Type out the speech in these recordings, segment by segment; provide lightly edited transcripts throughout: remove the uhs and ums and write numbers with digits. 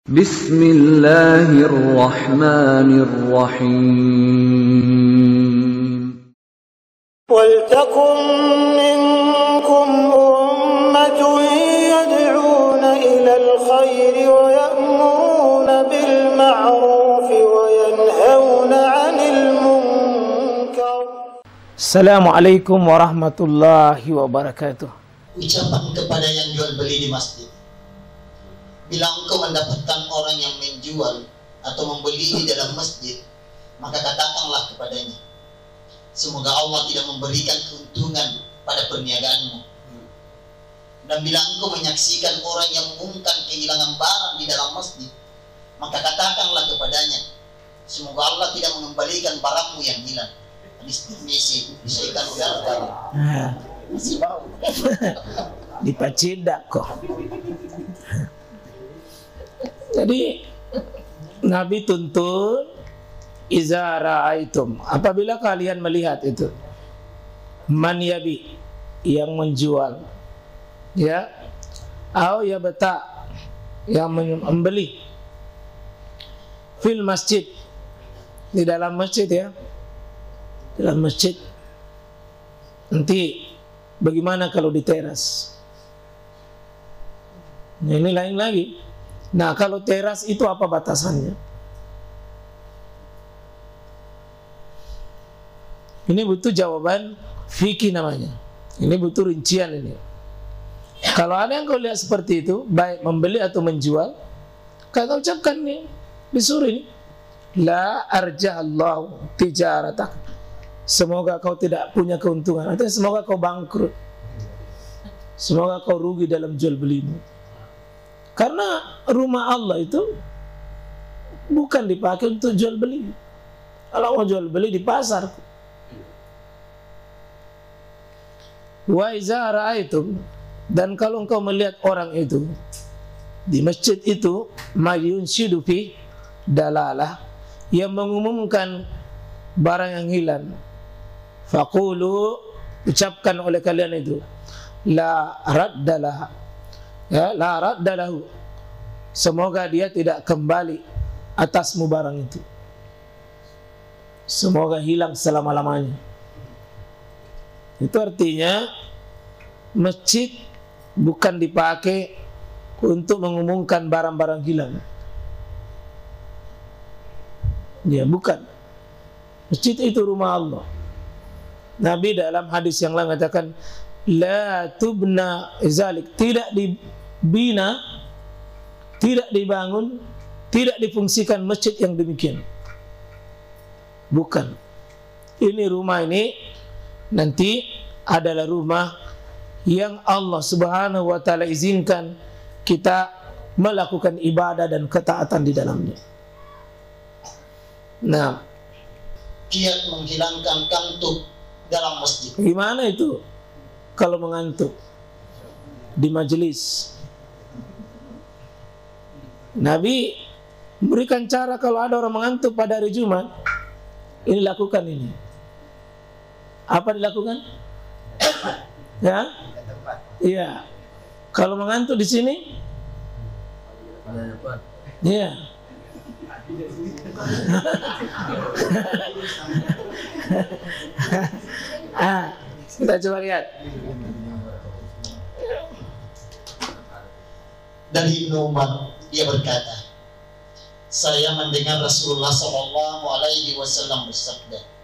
Bismillahirrahmanirrahim. Waltakum minkum ummatun yad'una ilal khairi wa ya'muruna bil ma'rufi wa yanhauna 'anil munkar. Assalamualaikum warahmatullahi wabarakatuh. Ucapan kepada yang jual beli di masjid, bila engkau mendapatkan orang yang menjual atau membeli di dalam masjid, maka katakanlah kepadanya, semoga Allah tidak memberikan keuntungan pada perniagaanmu. Dan bila engkau menyaksikan orang yang mengumumkan kehilangan barang di dalam masjid, maka katakanlah kepadanya, semoga Allah tidak mengembalikan barangmu yang hilang. Hadis Tirmizi disahihkan oleh Al-Albani. Dipacidak kok. Jadi Nabi tuntun iza ra'aitum, apabila kalian melihat itu, man yabi, yang menjual, ya, au yabta, yang membeli, fil masjid, di dalam masjid, ya, dalam masjid. Nanti bagaimana kalau di teras? Nah, ini lain lagi. Nah, kalau teras itu apa batasannya? Ini butuh jawaban fikih namanya. Ini butuh rincian ini. Kalau ada yang kau lihat seperti itu, baik membeli atau menjual, kau ucapkan nih, disuruh ini, la arja'allahu tijaratak. Semoga kau tidak punya keuntungan, artinya semoga kau bangkrut, semoga kau rugi dalam jual belimu. Karena rumah Allah itu bukan dipakai untuk jual beli. Kalau mau jual beli di pasar. Wa iza ra'aitum, dan kalau engkau melihat orang itu di masjid itu, mayunshidu fi dalalah, yang mengumumkan barang yang hilang, faqulu, ucapkan oleh kalian itu, la raddalah, ya, la raddalahu, semoga dia tidak kembali atasmu barang itu, semoga hilang selama-lamanya. Itu artinya masjid bukan dipakai untuk mengumumkan barang-barang hilang. Ya, bukan. Masjid itu rumah Allah. Nabi dalam hadis yang lain mengatakan, la tubna zalik, tidak dibina, tidak dibangun, tidak difungsikan masjid yang demikian. Bukan. Ini rumah ini nanti adalah rumah yang Allah Subhanahu wa ta'ala izinkan kita melakukan ibadah dan ketaatan di dalamnya. Nah, Kiat menghilangkan kantuk dalam masjid. gimana itu kalau mengantuk di majelis? Nabi memberikan cara kalau ada orang mengantuk pada hari Jumat, ini lakukan ini. Apa dilakukan? Ya? Iya. Kalau mengantuk di sini? Iya. Kita coba lihat. Dari Ibnu Umar, dia berkata, saya mendengar Rasulullah SAW bersabda,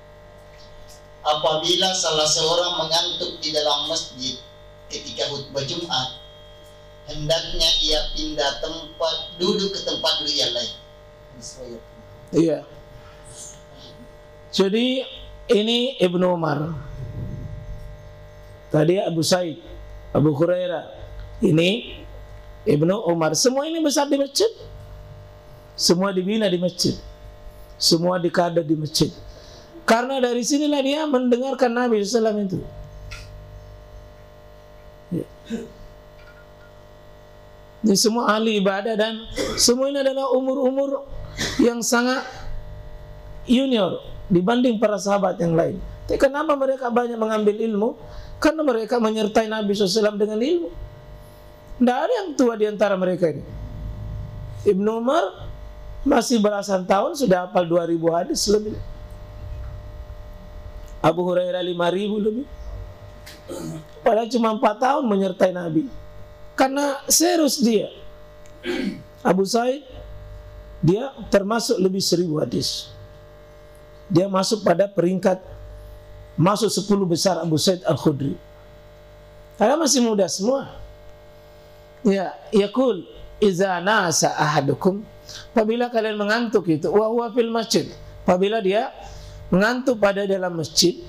apabila salah seorang mengantuk di dalam masjid ketika khutbah Jumat, hendaknya ia pindah tempat duduk ke tempat duduk yang lain. Iya. Jadi ini Ibnu Umar. Tadi Abu Said, Abu Hurairah. Ini Ibnu Umar. Semua ini besar di masjid. Semua dibina di masjid. Semua dikader di masjid. Karena dari sinilah dia mendengarkan Nabi SAW itu. Ya. Ini semua ahli ibadah dan semua ini adalah umur-umur yang sangat junior dibanding para sahabat yang lain. Tapi kenapa mereka banyak mengambil ilmu? Karena mereka menyertai Nabi SAW dengan ilmu. Tidak ada yang tua di antara mereka ini. Ibnu Umar masih belasan tahun sudah hafal 2000 hadis lebih. Abu Hurairah 5000 lebih. Padahal cuma 4 tahun menyertai Nabi. Karena serius dia. Abu Sa'id, dia termasuk lebih 1000 hadis. Dia masuk pada peringkat, masuk 10 besar Abu Sa'id Al-Khudri. Karena masih muda semua. Ya, yaqul iza nasa ahadukum, apabila kalian mengantuk itu, wa huwa fil masjid, apabila dia mengantuk pada dalam masjid.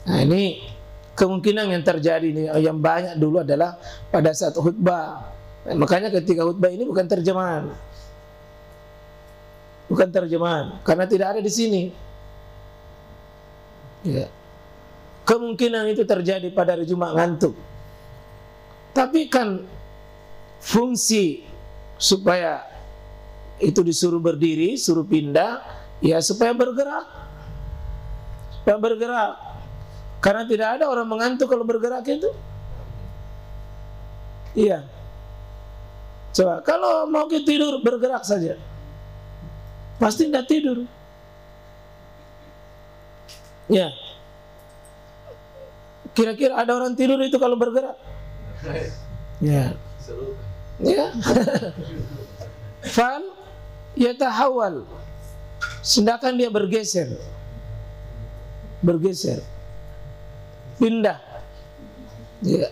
Nah, ini kemungkinan yang terjadi ini, yang banyak dulu adalah pada saat khutbah. Nah, makanya ketika khutbah ini bukan terjemahan. Bukan terjemahan karena tidak ada di sini. Ya. Kemungkinan itu terjadi pada hari Jumat ngantuk. Tapi kan fungsi supaya itu disuruh berdiri, suruh pindah, ya supaya bergerak. Supaya bergerak. Karena tidak ada orang mengantuk kalau bergerak itu. Iya. Coba, kalau mau kita tidur, bergerak saja. Pasti tidak tidur. Ya. Kira-kira ada orang tidur itu kalau bergerak? Ya. Ya. Fal yatahawal. Sedangkan dia bergeser. Bergeser. Pindah. Ya.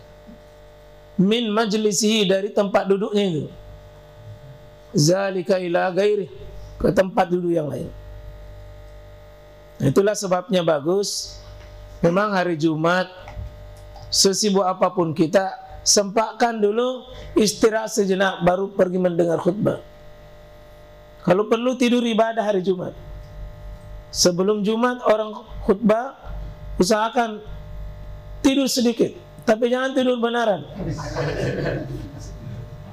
Min majlisihi, dari tempat duduknya itu. Zalika ila gairi, ke tempat duduk yang lain. Itulah sebabnya bagus memang hari Jumat, sesibuk apapun kita, sempatkan dulu istirahat sejenak baru pergi mendengar khutbah. Kalau perlu tidur ibadah hari Jumat. Sebelum Jumat orang khutbah, usahakan tidur sedikit, tapi jangan tidur benaran.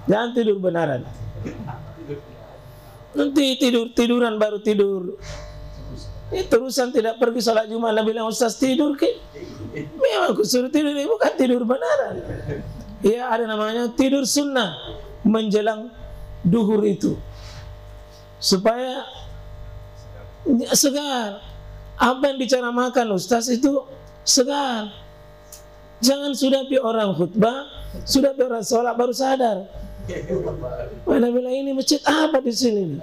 Jangan tidur benaran. Nanti tiduran baru tidur. Ini terusan tidak pergi salat Jumat, Nabi bilang ustaz tidur ke? Memang aku suruh tidur, ini bukan tidur benaran. Ya, ada namanya tidur sunnah menjelang duhur itu, supaya segar. Apa yang diceramakan ustaz itu segar. Jangan sudah pi orang khutbah, sudah pi orang sholat baru sadar. Mana bilang ini masjid apa di sini?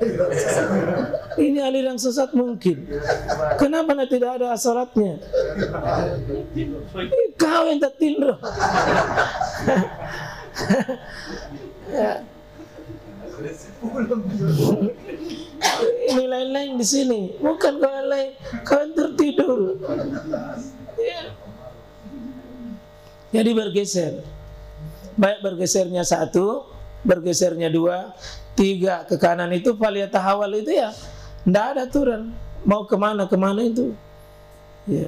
Ini aliran sesat mungkin. Kenapa tidak ada sholatnya? Kau yang tak tidur. Ini lain-lain di sini. Bukan kau yang lain, kau yang tertidur. Ya. Jadi bergeser. Baik bergesernya 1, bergesernya 2, 3 ke kanan itu faliyatahawal itu ya tidak ada aturan mau kemana itu ya.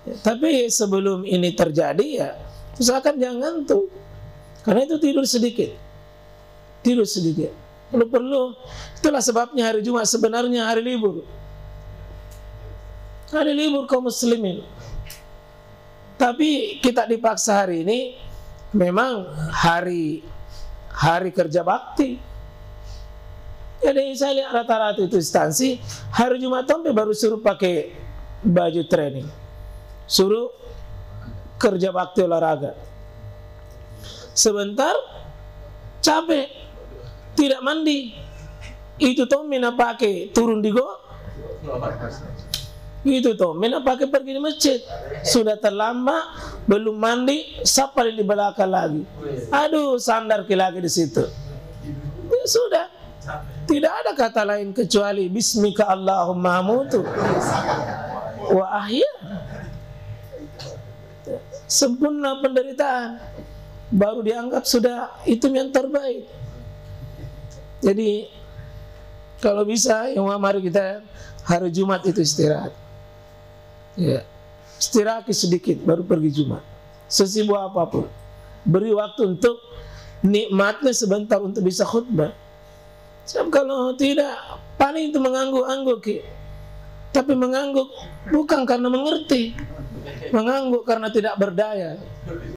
Ya, tapi sebelum ini terjadi ya usahakan jangan ngantuk, karena itu tidur sedikit kalau perlu. Itulah sebabnya hari Jumat sebenarnya hari libur kaum muslimin, tapi kita dipaksa hari ini memang hari kerja bakti. Jadi saya lihat rata-rata itu instansi hari Jumat sampai baru suruh pakai baju training, suruh kerja bakti olahraga. Sebentar capek, tidak mandi, itu toh mina pakai turun di go. Gitu toh, mina pakai pergi di masjid, sudah terlambat, belum mandi, siapa di belakang lagi? Aduh, sandar ke lagi di situ. Ya sudah, tidak ada kata lain kecuali Bismika Allahumma amutu wa ahya. Sempurna penderitaan, baru dianggap sudah itu yang terbaik. Jadi kalau bisa, ya mari kita hari Jumat itu istirahat. Ya, istirahat sedikit baru pergi Jumat. Sesibuk apapun, beri waktu untuk nikmatnya sebentar untuk bisa khutbah. Sebab kalau tidak, paling itu mengangguk-angguk. Tapi mengangguk bukan karena mengerti, mengangguk karena tidak berdaya.